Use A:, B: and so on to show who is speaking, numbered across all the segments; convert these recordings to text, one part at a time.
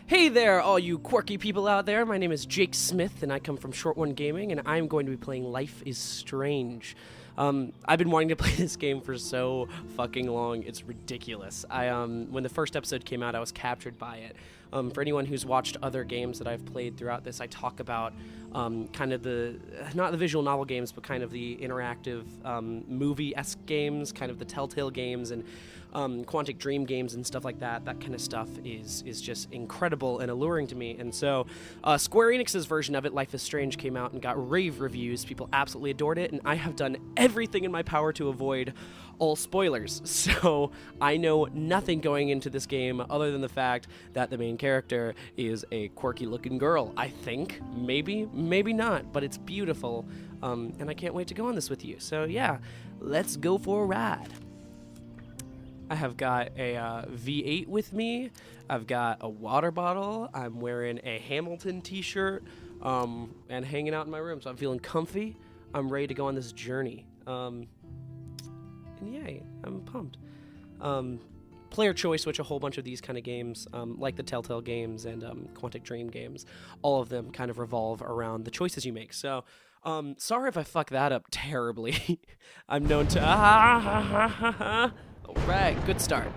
A: Hey there, all you quirky people out there. My name is Jake Smith, and I come from Short One Gaming, and I'm going to be playing Life is Strange. I've been wanting to play this game for so fucking long. It's ridiculous. When the first episode came out, I was captured by it. For anyone who's watched other games that I've played throughout this, I talk about kind of not the visual novel games, but kind of the interactive movie-esque games, kind of the Telltale games, and Quantic Dream games and stuff like that. That kind of stuff is just incredible and alluring to me. And so Square Enix's version of it, Life is Strange, came out and got rave reviews. People absolutely adored it, and I have done everything in my power to avoid all spoilers. So I know nothing going into this game other than the fact that the main character is a quirky looking girl. I think, maybe not, but it's beautiful. And I can't wait to go on this with you. So yeah, let's go for a ride. I have got a V8 with me. I've got a water bottle. I'm wearing a Hamilton t-shirt and hanging out in my room. So I'm feeling comfy. I'm ready to go on this journey. And yay, I'm pumped. Player choice, which a whole bunch of these kind of games, like the Telltale games and Quantic Dream games, all of them kind of revolve around the choices you make. So sorry if I fuck that up terribly. I'm known to... All right, good start.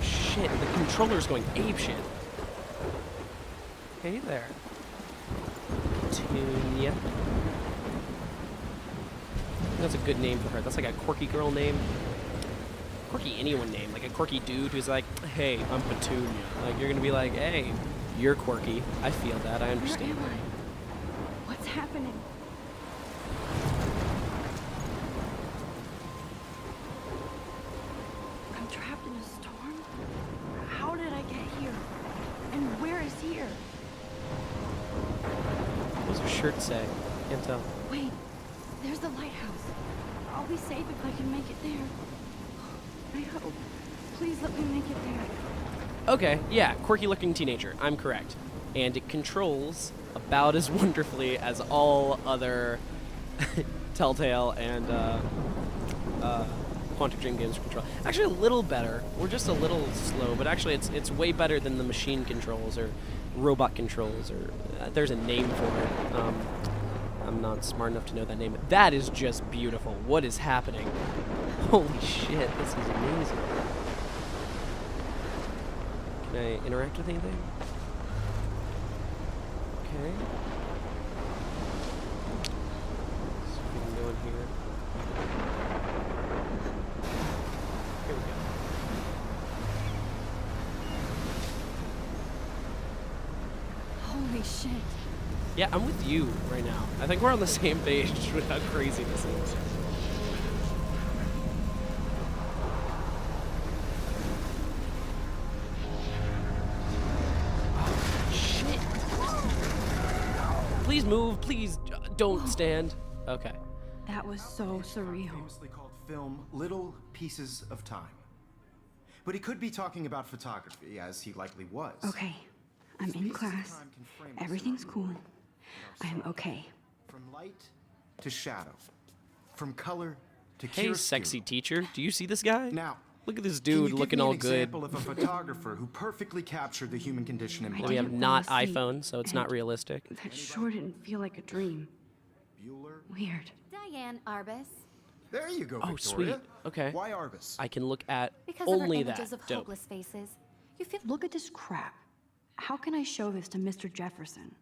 A: Shit, the controller's going apeshit. Hey there. Petunia. That's a good name for her. That's like a quirky girl name. Quirky anyone name. Like a quirky dude who's like, hey, I'm Petunia. Like, you're gonna be like, hey, you're quirky. I feel that. I understand.
B: Where am I? What's happening? I'm trapped in a storm? How did I get here? And where is here?
A: What does her shirt say? Can't tell.
B: Wait, there's the lighthouse. I'll be safe if I can make it there. I hope. Please let me make it there.
A: Okay, yeah, quirky looking teenager. I'm correct. And it controls about as wonderfully as all other Telltale and Quantic Dream games control. Actually, a little better. We're just a little slow, but actually, it's way better than the machine controls or robot controls. Or there's a name for it. I'm not smart enough to know that name. That is just beautiful. What is happening? Holy shit! This is amazing. Can I interact with anything? Okay. So we can go in here. Here we go.
B: Holy shit.
A: Yeah, I'm with you right now. I think we're on the same page with how crazy this is. Please move, please don't stand. Okay.
B: That was so surreal.
C: Famously called film Little Pieces of Time. But he could be talking about photography, as he likely was.
B: Okay, I'm in class. Everything's cool. I am okay.
C: From light to shadow. From color to
A: Hey,
C: chiaroscuro.
A: sexy teacher. Do you see this guy?
C: Now,
A: Look at this
C: can you
A: dude
C: give
A: looking
C: me an
A: all good.
C: example of a photographer who perfectly captured the human condition in
B: I
A: We
C: black?
A: have
B: didn't
A: not
B: fall asleep,
A: iPhone, so it's not
B: and
A: realistic.
B: That sure didn't feel like a dream.
C: Bueller?
B: Weird.
D: Diane Arbus.
C: There you go,
A: Oh,
C: Victoria.
A: sweet. Okay.
C: Why Arbus?
A: I can look at
D: Because of her
A: only
D: images
A: that.
D: of
A: Dope.
D: hopeless faces. You feel
B: Look at this crap. How can I show this to Mr. Jefferson?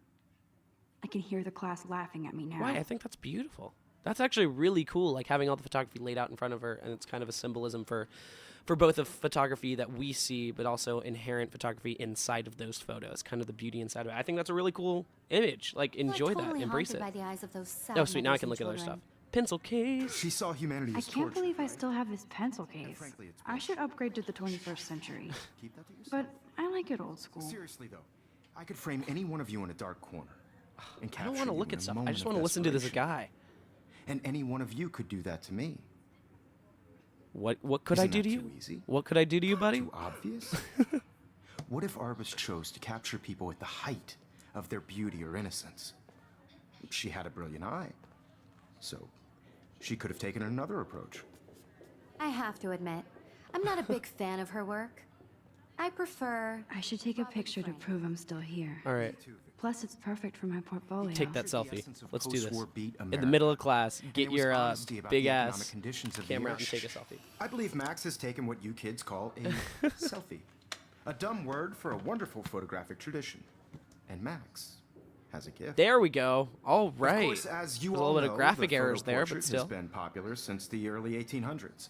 B: I can hear the class laughing at me now.
A: Why? I think that's beautiful. That's actually really cool, like having all the photography laid out in front of her, and it's kind of a symbolism for both of photography that we see, but also inherent photography inside of those photos, kind of the beauty inside of it. I think that's a really cool image. Like, enjoy
D: totally
A: that, embrace it.
D: haunted by the eyes of those sad
A: Oh, sweet. Now I
D: mothers
A: can
D: and
A: look at other stuff.
D: children.
A: Pencil case.
C: She saw humanity
B: I
C: as
B: can't
C: torture,
B: believe I
C: right?
B: still have this pencil case.
C: frankly, it's
B: I should upgrade to the 21st century.
C: Keep that to yourself.
B: But I like it old school.
C: Seriously, though, I could frame any one of you in a dark corner and
A: I
C: capture
A: don't want to
C: you
A: look
C: in
A: at
C: a
A: stuff. I
C: moment
A: just
C: of
A: want to listen to this
C: desperation.
A: guy.
C: And any one of you could do that to me.
A: What could I
C: Isn't
A: do
C: that
A: to
C: too
A: you?
C: easy?
A: What could I do to you, buddy?
C: Too obvious? What if Arbus chose to capture people at the height of their beauty or innocence? She had a brilliant eye. So She could have taken another approach.
D: I have to admit, I'm not a big fan of her work. I prefer...
B: I should take a picture to prove I'm still here.
A: All right,
B: Plus, it's perfect for my portfolio.
A: take that selfie.
C: essence of
A: Let's do this.
C: post-war beat
A: In the
C: America.
A: middle of class,
C: And
A: get
C: it was
A: your
C: honesty about
A: big
C: the
A: ass
C: economic conditions of the
A: camera
C: era.
A: out and take a selfie.
C: I believe Max has taken what you kids call a selfie. A dumb word for a wonderful photographic tradition. And Max has a gift.
A: There we go. All right.
C: Of course, as you
A: There's a
C: all
A: little bit
C: know,
A: of graphic
C: the photo
A: errors there, but
C: portrait
A: still.
C: has been popular since the early 1800s.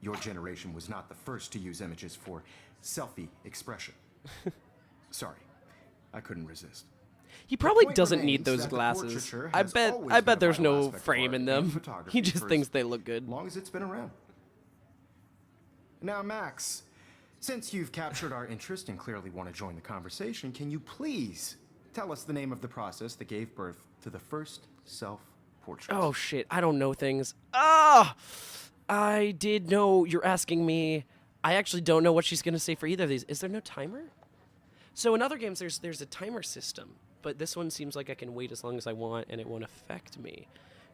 C: Your generation was not the first to use images for selfie expression. Sorry, I couldn't resist.
A: He probably
C: point
A: doesn't
C: remains
A: need those
C: that the
A: glasses.
C: portraiture
A: I
C: has
A: bet
C: always
A: I
C: been
A: bet
C: a
A: there's
C: vital
A: no
C: aspect of
A: frame
C: art
A: in
C: and
A: them.
C: photography
A: He just
C: for
A: thinks
C: as
A: they look good.
C: long as it's been around. Now, Max, since you've captured our interest and clearly want to join the conversation, can you please tell us the name of the process that gave birth to the first self-portrait?
A: Oh shit, I don't know things. Ah! I did know you're asking me. I actually don't know what she's gonna say for either of these. Is there no timer? So in other games there's a timer system, but this one seems like I can wait as long as I want and it won't affect me.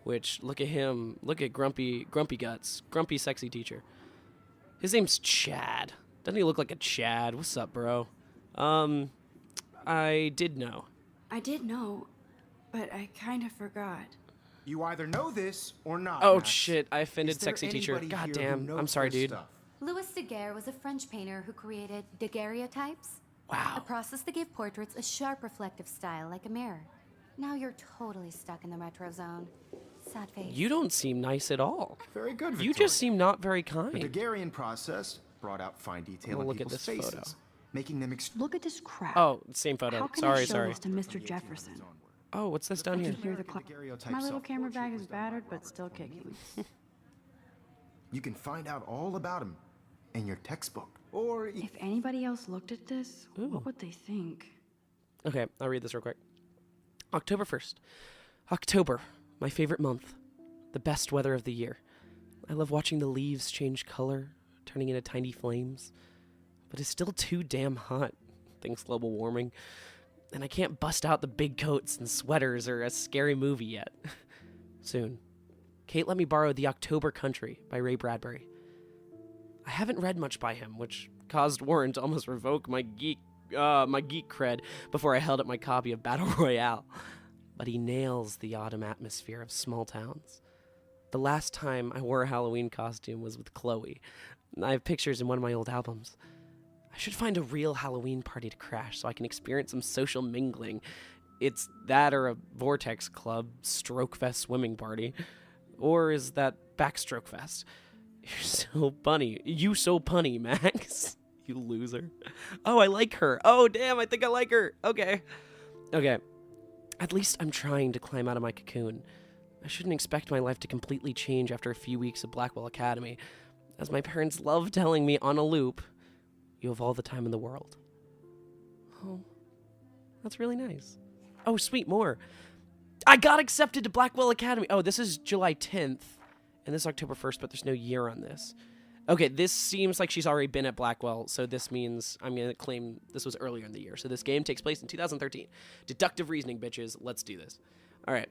A: Which, look at him. Look at Grumpy Guts. Grumpy sexy teacher. His name's Chad. Doesn't he look like a Chad? What's up, bro? I did know.
B: I did know, but I kind of forgot.
C: You either know this or not.
A: Oh
C: Max.
A: shit, I offended
C: Is there
A: sexy teacher.
C: anybody
A: God
C: here who
A: damn.
C: knows
A: I'm sorry,
C: their
A: dude.
C: stuff?
D: Louis Daguerre was a French painter who created daguerreotypes. A
A: Wow.
D: process that gave portraits a sharp reflective style like a mirror. Now you're totally stuck in the retro zone. Sad face.
A: You don't seem nice at all.
C: Very good, Victoria.
A: You just seem not very
C: The
A: kind.
C: Daguerrean process brought out fine detail
A: Oh,
C: in
A: look at
C: people's
A: this
C: faces,
A: photo.
C: making them
B: Look at this crap.
A: Oh, same photo.
B: How can I
A: Sorry,
B: show
A: sorry.
B: this to Mr. Jefferson?
A: Oh, what's this down
B: I
A: here?
B: can hear the clock. My little camera bag is battered, but still kicking.
C: You can find out all about him in your textbook. Or
B: If anybody else looked at this, what would they think?
A: Okay, I'll read this real quick. October 1st. October, my favorite month. The best weather of the year. I love watching the leaves change color, turning into tiny flames. But it's still too damn hot, thanks global warming. And I can't bust out the big coats and sweaters or a scary movie yet. Soon. Kate let me borrow The October Country by Ray Bradbury. I haven't read much by him, which caused Warren to almost revoke my geek cred before I held up my copy of Battle Royale. But he nails the autumn atmosphere of small towns. The last time I wore a Halloween costume was with Chloe. I have pictures in one of my old albums. I should find a real Halloween party to crash so I can experience some social mingling. It's that or a Vortex Club Stroke Fest swimming party. Or is that Backstroke Fest? You're so punny. You so punny, Max. You loser. Oh, I like her. Oh, damn, I think I like her. Okay. Okay. At least I'm trying to climb out of my cocoon. I shouldn't expect my life to completely change after a few weeks of Blackwell Academy. As my parents love telling me on a loop, you have all the time in the world. Oh, that's really nice. Oh, sweet, more. I got accepted to Blackwell Academy. Oh, this is July 10th, and this is October 1st, but there's no year on this. Okay, this seems like she's already been at Blackwell, so this means I'm going to claim this was earlier in the year. So this game takes place in 2013. Deductive reasoning, bitches. Let's do this. All right.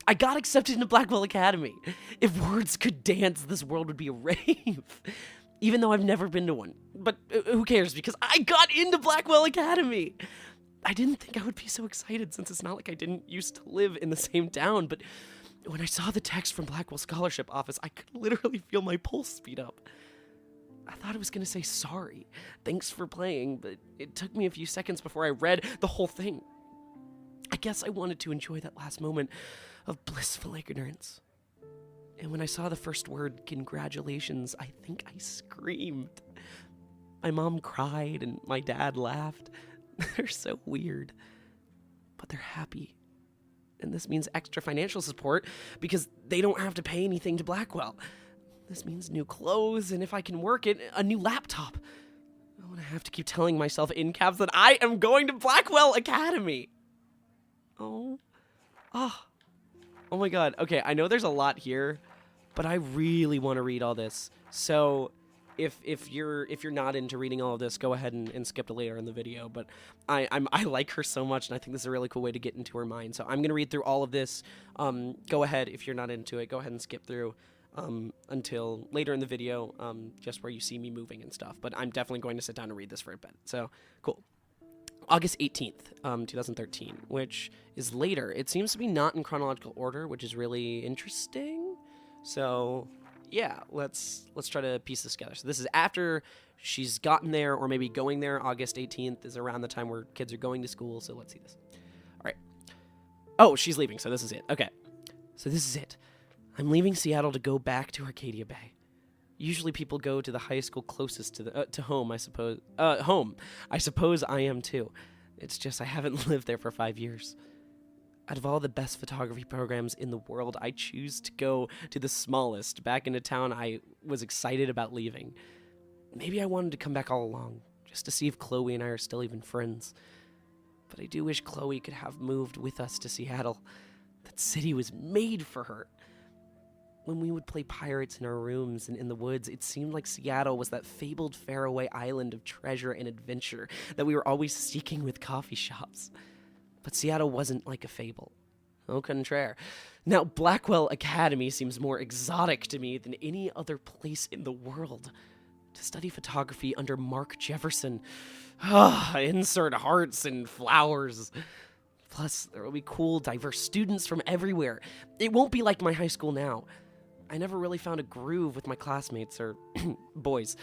A: I got accepted into Blackwell Academy. If words could dance, this world would be a rave. Even though I've never been to one. But who cares, because I got into Blackwell Academy. I didn't think I would be so excited since it's not like I didn't used to live in the same town, but when I saw the text from Blackwell Scholarship Office, I could literally feel my pulse speed up. I thought it was going to say sorry. Thanks for playing, but it took me a few seconds before I read the whole thing. I guess I wanted to enjoy that last moment of blissful ignorance. And when I saw the first word, congratulations, I think I screamed. My mom cried and my dad laughed. They're so weird, but they're happy. And this means extra financial support because they don't have to pay anything to Blackwell. This means new clothes, and if I can work it, a new laptop. Oh, and I have to keep telling myself in caps that I am going to Blackwell Academy. Oh my god. Okay, I know there's a lot here, but I really want to read all this. So if you're not into reading all of this, go ahead and skip to later in the video. But I like her so much, and I think this is a really cool way to get into her mind. So I'm gonna read through all of this. Go ahead if you're not into it. Go ahead and skip through. until later in the video, just where you see me moving and stuff. But I'm definitely going to sit down and read this for a bit. So, cool. August 18th, 2013, which is later. It seems to be not in chronological order, which is really interesting. So, yeah, let's try to piece this together. So this is after she's gotten there, or maybe going there. August 18th is around the time where kids are going to school, so let's see this. All right. Oh, she's leaving, so this is it. Okay. So this is it. I'm leaving Seattle to go back to Arcadia Bay. Usually people go to the high school closest to home, I suppose. Home. I suppose I am too. It's just I haven't lived there for 5 years. Out of all the best photography programs in the world, I choose to go to the smallest, back into town I was excited about leaving. Maybe I wanted to come back all along, just to see if Chloe and I are still even friends. But I do wish Chloe could have moved with us to Seattle. That city was made for her. When we would play pirates in our rooms and in the woods, it seemed like Seattle was that fabled faraway island of treasure and adventure that we were always seeking with coffee shops. But Seattle wasn't like a fable. Au contraire. Now, Blackwell Academy seems more exotic to me than any other place in the world. To study photography under Mark Jefferson. Insert hearts and flowers. Plus, there will be cool, diverse students from everywhere. It won't be like my high school now. I never really found a groove with my classmates, or boys.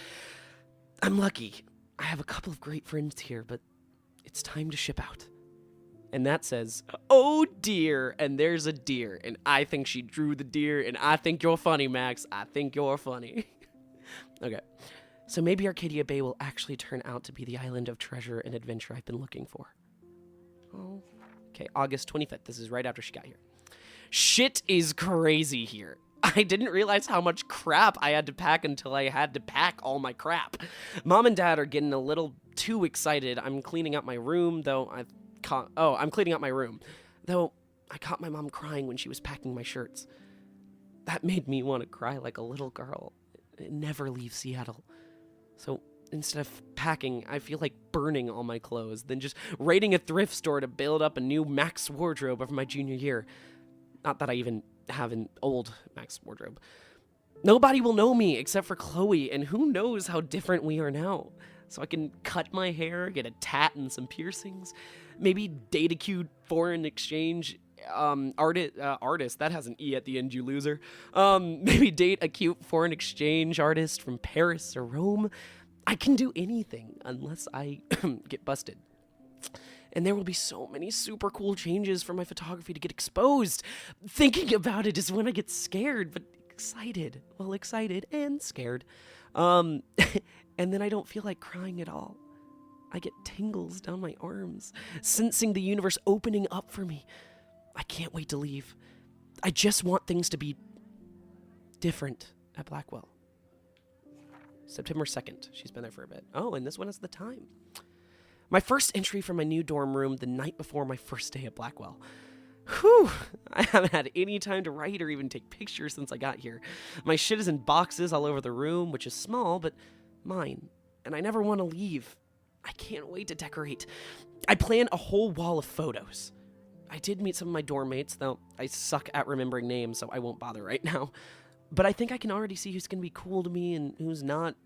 A: I'm lucky. I have a couple of great friends here, but it's time to ship out. And that says, oh dear, and there's a deer, and I think she drew the deer, and I think you're funny, Max. I think you're funny. Okay, so maybe Arcadia Bay will actually turn out to be the island of treasure and adventure I've been looking for. Oh, okay, August 25th. This is right after she got here. Shit is crazy here. I didn't realize how much crap I had to pack until I had to pack all my crap. Mom and Dad are getting a little too excited. I'm cleaning up my room, though I'm cleaning up my room. Though I caught my mom crying when she was packing my shirts. That made me want to cry like a little girl. Never leave Seattle. So instead of packing, I feel like burning all my clothes, then just raiding a thrift store to build up a new Max wardrobe of my junior year. Not that I even have an old Max wardrobe. Nobody will know me except for Chloe, and who knows how different we are now. So I can cut my hair, get a tat and some piercings, maybe date a cute foreign exchange artist. That has an E at the end, you loser. Maybe date a cute foreign exchange artist from Paris or Rome. I can do anything unless I get busted. And there will be so many super cool changes for my photography to get exposed. Thinking about it is when I get scared, but excited. Well, excited and scared. And then I don't feel like crying at all. I get tingles down my arms, sensing the universe opening up for me. I can't wait to leave. I just want things to be different at Blackwell. September 2nd. She's been there for a bit. Oh, and this one is the time. My first entry from my new dorm room the night before my first day at Blackwell. Whew, I haven't had any time to write or even take pictures since I got here. My shit is in boxes all over the room, which is small, but mine. And I never want to leave. I can't wait to decorate. I plan a whole wall of photos. I did meet some of my dorm mates, though I suck at remembering names, so I won't bother right now. But I think I can already see who's going to be cool to me and who's not.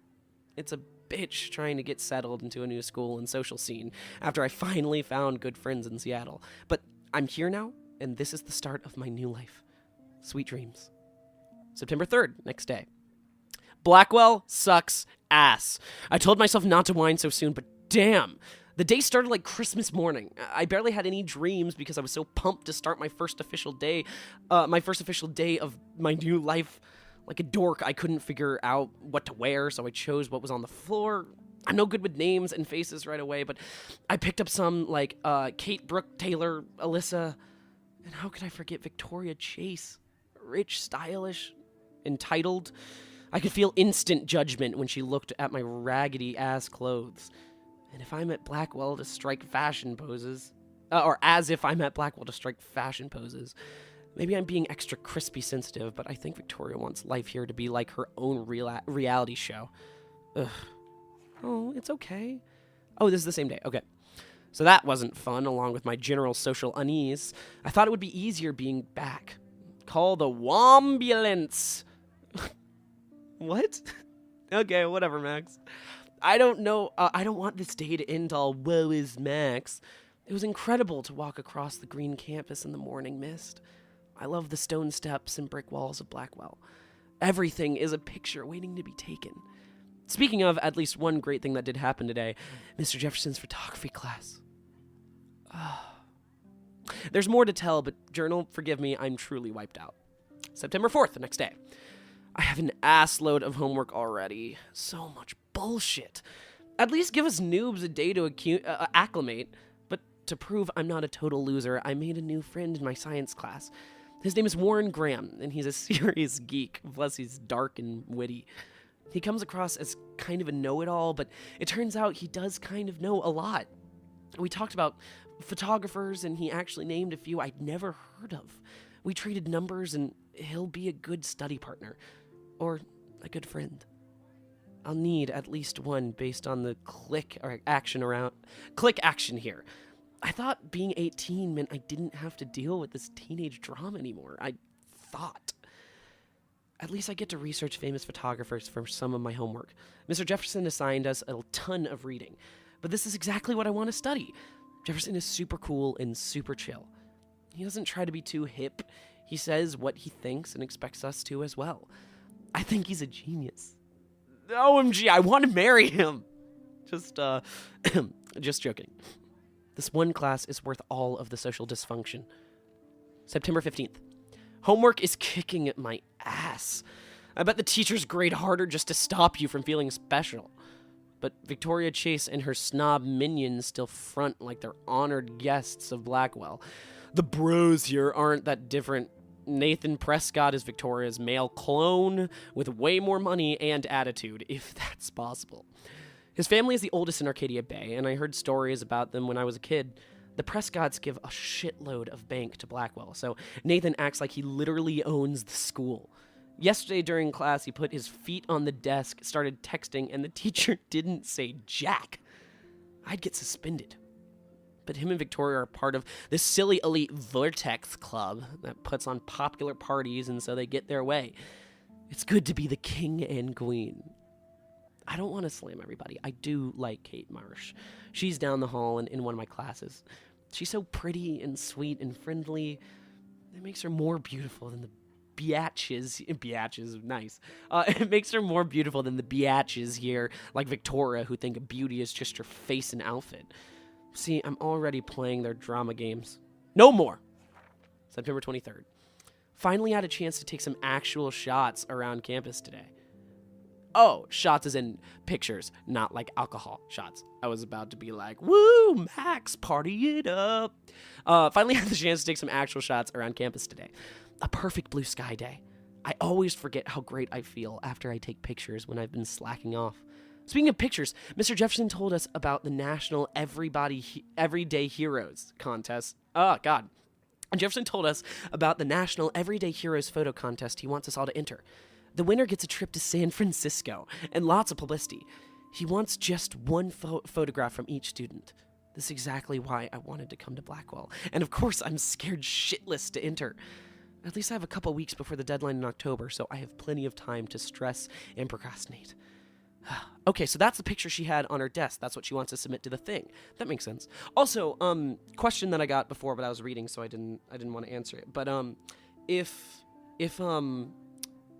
A: It's a bitch trying to get settled into a new school and social scene after I finally found good friends in Seattle. But I'm here now, and this is the start of my new life. Sweet dreams. September 3rd, next day. Blackwell sucks ass. I told myself not to whine so soon, but damn. The day started like Christmas morning. I barely had any dreams because I was so pumped to start my first official day of my new life. Like a dork, I couldn't figure out what to wear, so I chose what was on the floor. I'm no good with names and faces right away, but I picked up some like Kate, Brooke, Taylor, Alyssa, and how could I forget Victoria Chase? Rich, stylish, entitled. I could feel instant judgment when she looked at my raggedy-ass clothes. And if I'm at Blackwell to strike fashion poses, or as if I'm at Blackwell to strike fashion poses, maybe I'm being extra crispy sensitive, but I think Victoria wants life here to be like her own reality show. Ugh. Oh, it's okay. Oh, this is the same day. Okay. So that wasn't fun, along with my general social unease. I thought it would be easier being back. Call the Wombulance. What? Okay, whatever, Max. I don't know. I don't want this day to end all woe is Max. It was incredible to walk across the green campus in the morning mist. I love the stone steps and brick walls of Blackwell. Everything is a picture waiting to be taken. Speaking of at least one great thing that did happen today, Mr. Jefferson's photography class. There's more to tell, but journal, forgive me, I'm truly wiped out. September 4th, the next day. I have an ass load of homework already. So much bullshit. At least give us noobs a day to acclimate. But to prove I'm not a total loser, I made a new friend in my science class. His name is Warren Graham, and he's a serious geek. Plus, he's dark and witty. He comes across as kind of a know-it-all, but it turns out he does kind of know a lot. We talked about photographers, and he actually named a few I'd never heard of. We traded numbers, and he'll be a good study partner. Or a good friend. I'll need at least one based on the click action here. I thought being 18 meant I didn't have to deal with this teenage drama anymore. I thought. At least I get to research famous photographers for some of my homework. Mr. Jefferson assigned us a ton of reading. But this is exactly what I want to study. Jefferson is super cool and super chill. He doesn't try to be too hip. He says what he thinks and expects us to as well. I think he's a genius. OMG, I want to marry him. Just joking. This one class is worth all of the social dysfunction. September 15th. Homework is kicking at my ass. I bet the teachers grade harder just to stop you from feeling special. But Victoria Chase and her snob minions still front like they're honored guests of Blackwell. The bros here aren't that different. Nathan Prescott is Victoria's male clone with way more money and attitude, if that's possible. His family is the oldest in Arcadia Bay, and I heard stories about them when I was a kid. The Prescotts give a shitload of bank to Blackwell, so Nathan acts like he literally owns the school. Yesterday during class, he put his feet on the desk, started texting, and the teacher didn't say jack. I'd get suspended. But him and Victoria are part of this silly elite Vortex Club that puts on popular parties, and so they get their way. It's good to be the king and queen. I don't want to slam everybody. I do like Kate Marsh. She's down the hall in one of my classes. She's so pretty and sweet and friendly. It makes her more beautiful than the biatches, nice. It makes her more beautiful than the biatches here, like Victoria, who think beauty is just your face and outfit. See, I'm already playing their drama games. No more! September 23rd. Finally had a chance to take some actual shots around campus today. Oh, shots as in pictures, not like alcohol shots. I was about to be like, woo, Max, party it up. Finally had the chance to take some actual shots around campus today. A perfect blue sky day. I always forget how great I feel after I take pictures when I've been slacking off. Speaking of pictures, Mr. Jefferson told us about the National Everyday Heroes contest. Oh, God. Jefferson told us about the National Everyday Heroes photo contest he wants us all to enter. The winner gets a trip to San Francisco and lots of publicity. He wants just one photograph from each student. This is exactly why I wanted to come to Blackwell. And of course, I'm scared shitless to enter. At least I have a couple weeks before the deadline in October, so I have plenty of time to stress and procrastinate. Okay, so that's the picture she had on her desk. That's what she wants to submit to the thing. That makes sense. Also, question that I got before, but I was reading, so I didn't want to answer it. But if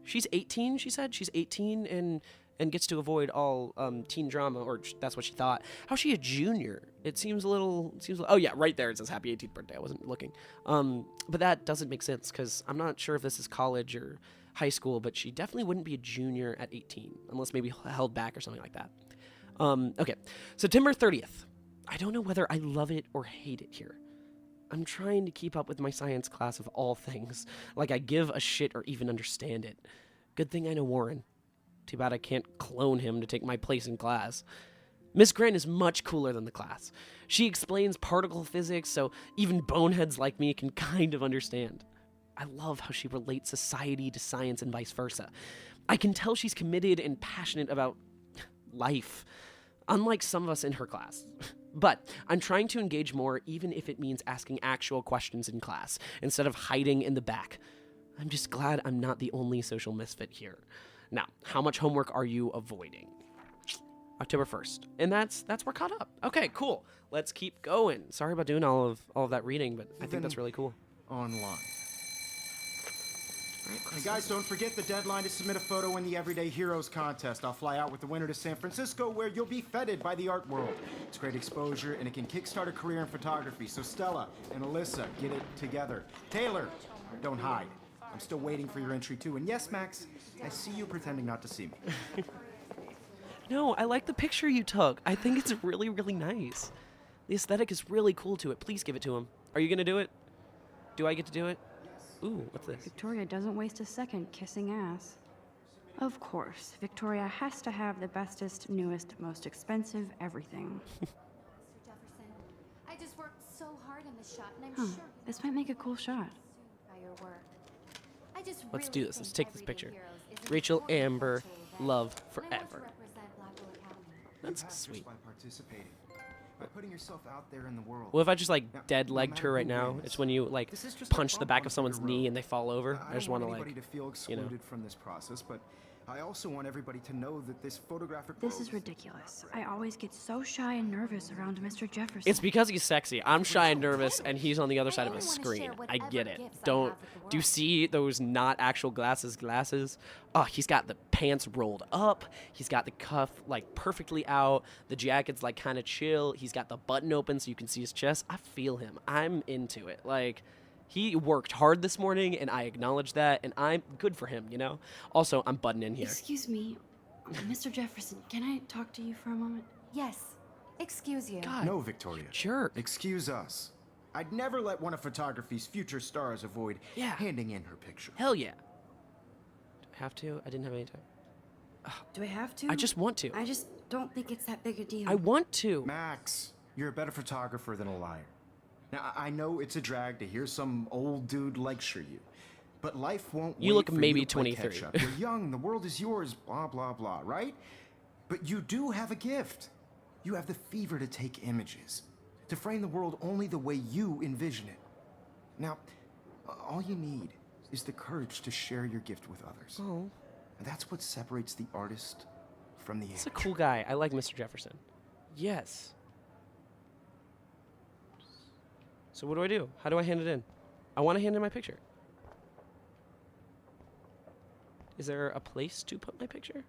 A: she's 18, she said she's 18 and gets to avoid all teen drama, or that's what she thought. How's she a junior? It seems a little. Oh yeah, right there it says happy 18th birthday. I wasn't looking. But that doesn't make sense because I'm not sure if this is college or high school, but she definitely wouldn't be a junior at 18 unless maybe held back or something like that. Okay, September 30th. I don't know whether I love it or hate it here. I'm trying to keep up with my science class of all things, like I give a shit or even understand it. Good thing I know Warren. Too bad I can't clone him to take my place in class. Miss Grant is much cooler than the class. She explains particle physics, so even boneheads like me can kind of understand. I love how she relates society to science and vice versa. I can tell she's committed and passionate about life, unlike some of us in her class. But I'm trying to engage more, even if it means asking actual questions in class, instead of hiding in the back. I'm just glad I'm not the only social misfit here. Now, how much homework are you avoiding? October 1st. And that's we're caught up. Okay, cool. Let's keep going. Sorry about doing all of that reading, but I think that's really cool.
C: Online. And guys, don't forget the deadline to submit a photo in the Everyday Heroes contest. I'll fly out with the winner to San Francisco, where you'll be feted by the art world. It's great exposure, and it can kickstart a career in photography. So Stella and Alyssa, get it together. Taylor, don't hide. I'm still waiting for your entry too. And yes, Max, I see you pretending not to see me.
A: No, I like the picture you took. I think it's really, really nice. The aesthetic is really cool to it. Please give it to him. Are you going to do it? Do I get to do it? Ooh, what's this?
B: Victoria doesn't waste a second kissing ass. Of course, Victoria has to have the bestest, newest, most expensive everything.
D: Mr. Jefferson, I just worked so hard on this shot, and I'm sure
B: This might make a cool shot.
D: by your work. I just
A: Let's
D: really
A: do this. Let's
D: think
A: take this
D: Everyday
A: picture.
D: Heroes is an
A: Rachel
D: important
A: Amber,
D: cultural event,
A: love
D: and I want
A: forever.
D: to represent Blackwell Academy.
A: That's
C: You have
A: sweet.
C: this by participating, by putting yourself out there in the world.
A: What if I just like
C: Now,
A: dead
C: no
A: legged
C: matter
A: her right
C: who
A: now?
C: wins,
A: It's when you like
C: this is just a
A: punch the
C: bump
A: back
C: on
A: of someone's
C: the
A: knee
C: road.
A: and they fall over. I just want to
C: anybody
A: like,
C: to feel excluded from this process, but I also want everybody to know that this photographic
B: This
C: world
B: is ridiculous. I always get so shy and nervous around Mr. Jefferson.
A: it's because he's sexy. I'm shy and nervous, and he's on the other side of a
D: only wanna
A: screen.
D: share
A: I
D: whatever
A: get it.
D: gifts I
A: Don't.
D: have with the
A: Do you
D: world.
A: see those not actual glasses? Oh, he's got the pants rolled up. He's got the cuff like perfectly out. The jacket's like kind of chill. He's got the button open so you can see his chest. I feel him. I'm into it. Like, he worked hard this morning, and I acknowledge that, and I'm good for him, you know? Also, I'm butting in here.
B: Excuse me, Mr. Jefferson, can I talk to you for a moment?
D: Yes. Excuse you.
A: God,
C: No, Victoria.
A: jerk.
C: Excuse us. I'd never let one of photography's future stars avoid
A: Yeah.
C: handing in her picture.
A: Hell yeah. Do I have to? I didn't have any time.
B: Do I have to?
A: I just want to.
B: I just don't think it's that big a deal.
A: I want to.
C: Max, you're a better photographer than a liar. Now, I know it's a drag to hear some old dude lecture you, but life won't
A: You
C: wait
A: look
C: for
A: maybe
C: you to play
A: 23.
C: catch-up. You're young, the world is yours, blah, blah, blah, right? But you do have a gift. You have the fever to take images, to frame the world only the way you envision it. Now, all you need is the courage to share your gift with others.
A: Oh,
C: And that's what separates the artist from the
A: he's a
C: amateur.
A: cool guy. I like Mr. Jefferson. Yes. So what do? How do I hand it in? I want to hand in my picture. Is there a place to put my picture?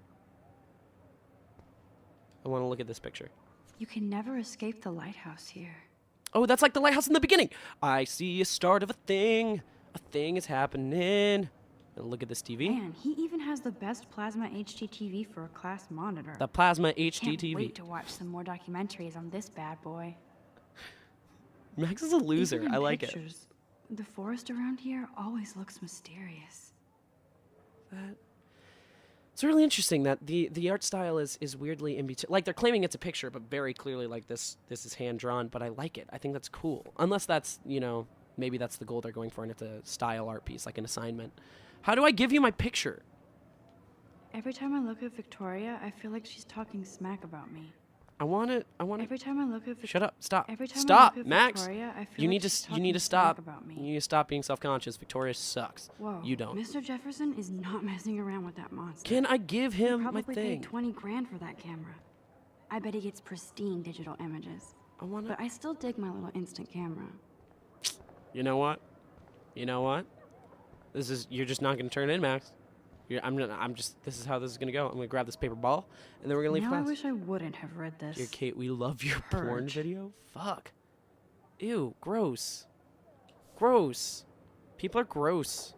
A: I want to look at this picture.
B: You can never escape the lighthouse here.
A: Oh, that's like the lighthouse in the beginning. I see a start of a thing. A thing is happening. And look at this TV.
B: Man, he even has the best plasma HD TV for a class monitor.
A: The Plasma HD
B: Can't
A: TV.
B: wait to watch some more documentaries on this bad boy.
A: Max is a loser.
B: Even in
A: I like it.
B: pictures, the forest around here always looks mysterious.
A: It's really interesting that the art style is weirdly in between. Like, they're claiming it's a picture, but very clearly like this is hand drawn. But I like it. I think that's cool. Unless that's, you know, maybe that's the goal they're going for, and it's a style art piece, like an assignment. How do I give you my picture?
B: Every time I look at Victoria, I feel like she's talking smack about me.
A: I want to.
B: Every time I look at
A: Shut up! Stop!
B: Every time I
A: Stop,
B: look at
A: Max!
B: Victoria, I feel
A: You
B: like
A: need to.
B: she's
A: You need to
B: talking
A: stop.
B: smack about me.
A: You need to stop being self-conscious. Victoria sucks.
B: Whoa.
A: You don't.
B: Mr. Jefferson is not messing around with that monster.
A: Can I give him
B: Probably
A: my
B: paid
A: thing?
B: 20 grand for that camera. I bet he gets pristine digital images.
A: I want
B: But
A: to.
B: I still dig my little instant camera.
A: You know what? You know what? This is. You're just not gonna turn in, Max. I'm just. This is how this is gonna go. I'm gonna grab this paper ball, and then we're gonna leave
B: Now
A: class.
B: I wish I wouldn't have read this.
A: Dear Kate, we love your porn
B: Purge.
A: video. Fuck. Ew, gross. Gross. People are gross.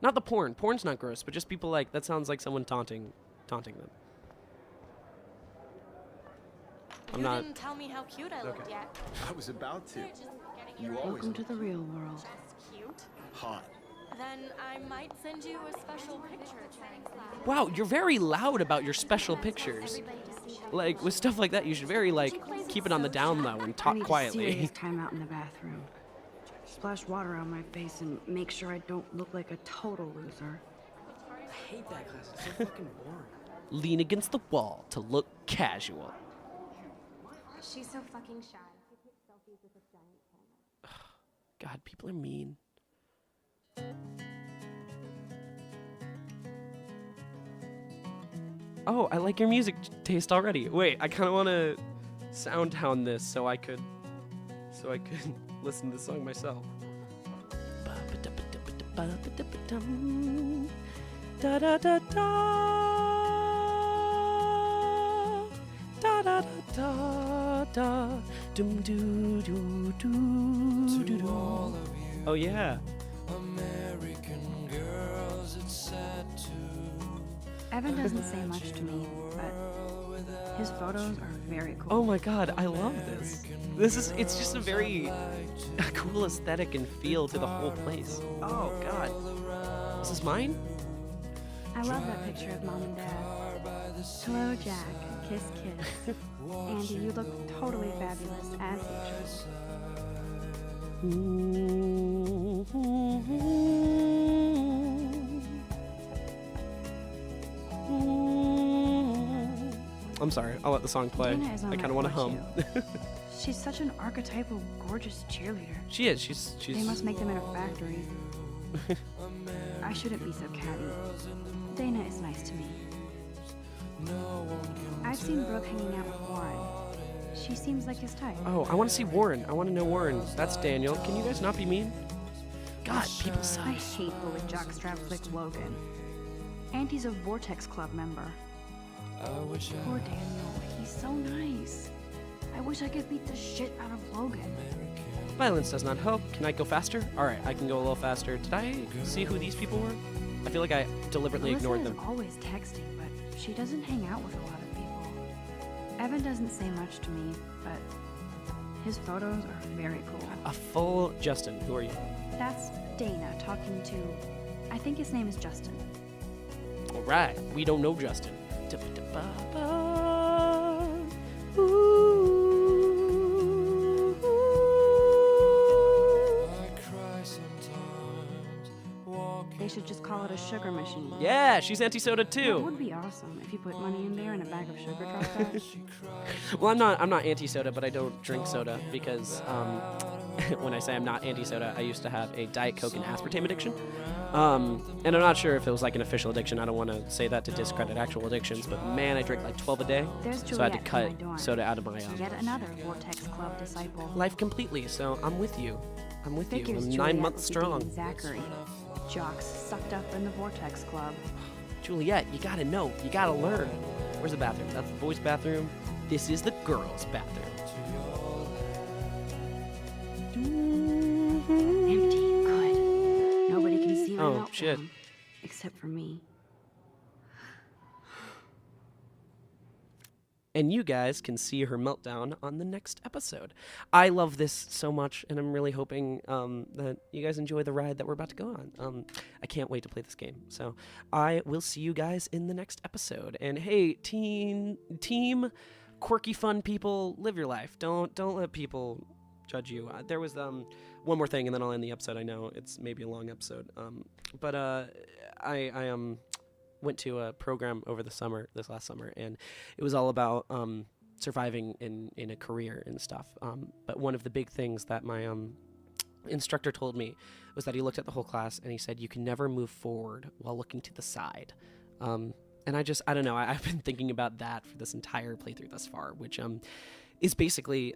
A: Not the porn. Porn's not gross, but just people like that sounds like someone taunting them. I'm
E: You
A: not.
E: didn't tell me how cute I looked yet.
C: I was about to.
E: You're just getting
C: You
E: your
C: always
B: Welcome to the real world.
E: just cute.
C: hot.
E: Then I might send you a special picture.
A: Wow, you're very loud about your special pictures. Like with stuff like that, you should very like keep it on the down low and
B: I
A: talk
B: need a
A: quietly.
B: serious time out in the bathroom. Splash water on my face and make sure I don't look like a total loser.
F: I hate that class. It's so fucking boring.
A: Lean against the wall to look casual.
D: She's so fucking shy.
A: God, people are mean. Oh, I like your music taste already. Wait, I kind of want to soundhound this so I could listen to the song myself. Da da da da da da da da dum doo doo doo doo doo. Oh yeah.
G: American girls, it's sad to
B: Evan doesn't say much to me, but his photos are very cool.
A: Oh my god, I love this. It's just a very cool aesthetic and feel to the whole place. Oh god. Is this mine?
B: I love that picture of Mom and Dad. Hello, Jack. Kiss, kiss. Andy, you look totally fabulous, as
A: I'm sorry, I'll let the song play.
B: Dana is on
A: I kind of
B: my
A: want to
B: floor,
A: hum.
B: She's such an archetypal, gorgeous cheerleader.
A: She is, she's...
B: They must make them in a factory. I shouldn't be so catty. Dana is nice to me. I've seen Brooke hanging out with Warren. She seems like his type.
A: Oh, I want to see Warren. I want to know Warren. That's Daniel. Can you guys not be mean? God, people
B: I
A: suck.
B: hate bully jockstraps like Logan. Auntie's a Vortex Club member. Poor Daniel. He's so nice. I wish I could beat the shit out of Logan.
A: Violence does not help. Can I go faster? Alright, I can go a little faster. Did I see who these people were? I feel like I deliberately
B: Alyssa
A: ignored
B: is
A: them.
B: always texting, but she doesn't hang out with a lot of people. Evan doesn't say much to me, but his photos are very cool.
A: A full Justin. Who are you?
B: That's Dana talking to... I think his name is Justin.
A: Alright, we don't know Justin.
G: I cry sometimes, walking
B: They should just call it a sugar machine.
A: Yeah, she's anti-soda
B: That
A: too.
B: would be awesome if you put money in there and a bag of sugar dropped out.
A: Well, I'm not anti-soda, but I don't drink soda because when I say I'm not anti-soda, I used to have a Diet Coke and aspartame addiction. And I'm not sure if it was like an official addiction. I don't want to say that to discredit actual addictions, but man, I drank like 12 a day.
B: There's
A: So I had to
B: Juliet
A: cut
B: in my dorm.
A: soda out of my
B: Yet another Vortex Club disciple.
A: life completely. So I'm with you. I'm with you.
B: Figures
A: I'm
B: Juliet
A: 9 months
B: would be dating
A: strong.
B: Zachary. Jocks sucked up in the Vortex Club.
A: Juliet, you gotta know. You gotta learn. Where's the bathroom? That's the boys' bathroom. This is the girls' bathroom.
B: Empty. Good. Nobody can see my
A: Oh,
B: meltdown.
A: shit.
B: Except for me.
A: And you guys can see her meltdown on the next episode. I love this so much, and I'm really hoping that you guys enjoy the ride that we're about to go on. I can't wait to play this game. So I will see you guys in the next episode. And hey, team, quirky, fun people, live your life. Don't let people judge you. There was one more thing, and then I'll end the episode. I know it's maybe a long episode, but I went to a program over this last summer, and it was all about surviving in a career and stuff. But one of the big things that my instructor told me was that he looked at the whole class and he said, you can never move forward while looking to the side. And I don't know, I've been thinking about that for this entire playthrough thus far, which is basically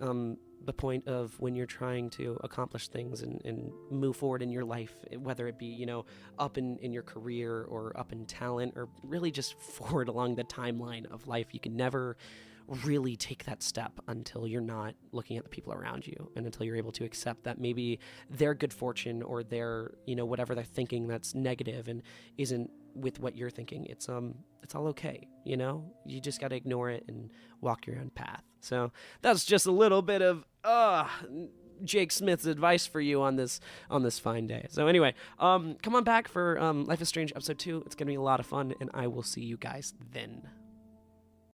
A: the point of when you're trying to accomplish things and move forward in your life, whether it be, up in your career or up in talent or really just forward along the timeline of life. You can never really take that step until you're not looking at the people around you and until you're able to accept that maybe their good fortune or their, whatever they're thinking that's negative and isn't with what you're thinking. It's all okay. You just got to ignore it and walk your own path. So that's just a little bit of Jake Smith's advice for you on this fine day. So anyway, come on back for Life is Strange episode 2. It's gonna be a lot of fun, and I will see you guys then.